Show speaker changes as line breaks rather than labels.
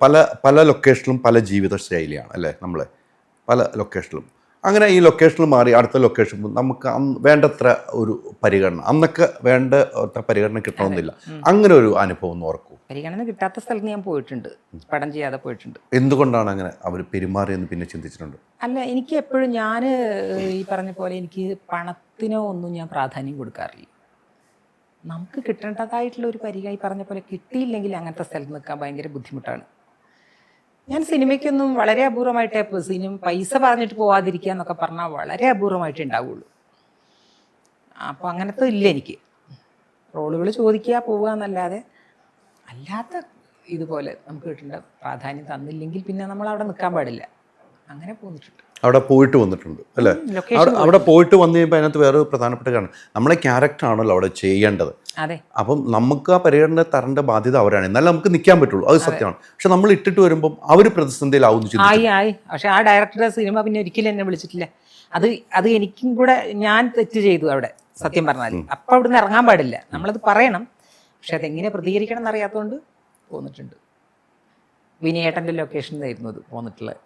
പല പല ലൊക്കേഷനിലും പല ജീവിത ശൈലിയാണ് അല്ലേ നമ്മൾ പല ലൊക്കേഷനിലും. അങ്ങനെ ഈ ലൊക്കേഷനിൽ മാറി അടുത്ത ലൊക്കേഷൻ നമുക്ക് വേണ്ടത്ര ഒരു പരിഗണന അന്നൊക്കെ വേണ്ട പരിഗണന കിട്ടണമെന്നില്ല. അങ്ങനെ ഒരു അനുഭവം ഒന്ന് ഓർക്കൂ.
പരിഗണന കിട്ടാത്ത സ്ഥലത്ത് ഞാൻ പോയിട്ടുണ്ട്, പടം ചെയ്യാതെ പോയിട്ടുണ്ട്.
എന്തുകൊണ്ടാണ് അങ്ങനെ അവർ പെരുമാറിയെന്ന് പിന്നെ ചിന്തിച്ചിട്ടുണ്ട്?
അല്ല, എനിക്ക് എപ്പോഴും ഞാൻ ഈ പറഞ്ഞ പോലെ എനിക്ക് പണത്തിനോ ഒന്നും ഞാൻ പ്രാധാന്യം കൊടുക്കാറില്ല. നമുക്ക് കിട്ടേണ്ടതായിട്ടുള്ള ഒരു പരിഗണന ഈ പറഞ്ഞ പോലെ കിട്ടിയില്ലെങ്കിൽ അങ്ങനത്തെ സ്ഥലത്ത് നിൽക്കാൻ ഭയങ്കര ബുദ്ധിമുട്ടാണ്. ഞാൻ സിനിമയ്ക്കൊന്നും വളരെ അപൂർവമായിട്ടേ പൈസ പറഞ്ഞിട്ട് പോവാതിരിക്കുക എന്നൊക്കെ പറഞ്ഞാൽ വളരെ അപൂർവമായിട്ടേ ഉണ്ടാവുള്ളൂ. അപ്പോൾ അങ്ങനത്തെ ഇല്ല എനിക്ക്. റോളുകൾ ചോദിക്കുക പോവുക എന്നല്ലാതെ അല്ലാത്ത ഇതുപോലെ നമുക്ക് കിട്ടേണ്ട പ്രാധാന്യം തന്നില്ലെങ്കിൽ പിന്നെ നമ്മൾ അവിടെ നിൽക്കാൻ പാടില്ല. അങ്ങനെ പോന്നിട്ടുണ്ട്,
അവിടെ പോയിട്ട് വന്നിട്ടുണ്ട് അല്ലേ? അവിടെ പോയിട്ട് വന്നു കഴിയുമ്പോൾ അതിനകത്ത് വേറെ പ്രധാനപ്പെട്ട കാരണം നമ്മളെ ക്യാരക്ടറാണല്ലോ അവിടെ ചെയ്യേണ്ടത്.
അതെ,
അപ്പം നമുക്ക് ആ പരിഗണന തരേണ്ട ബാധ്യത അവരാണ്, എന്നാലും നമുക്ക് നിൽക്കാൻ പറ്റുള്ളൂ. അത് സത്യമാണ്. പക്ഷെ നമ്മൾ ഇട്ടിട്ട് വരുമ്പം അവർ പ്രതിസന്ധിയിലാവുന്നു.
ആയി പക്ഷെ ആ ഡയറക്ടറുടെ സിനിമ പിന്നെ ഒരിക്കലും എന്നെ വിളിച്ചിട്ടില്ല. അത് എനിക്കും കൂടെ ഞാൻ തെറ്റ് ചെയ്തു അവിടെ, സത്യം പറഞ്ഞാൽ. അപ്പം അവിടുന്ന് ഇറങ്ങാൻ പാടില്ല, നമ്മളത് പറയണം. പക്ഷെ അതെങ്ങനെ പ്രതികരിക്കണം എന്നറിയാത്തതുകൊണ്ട് പോന്നിട്ടുണ്ട്. വിനയേട്ടൻ്റെ ലൊക്കേഷനിലായിരുന്നു അത് പോന്നിട്ടുള്ളത്.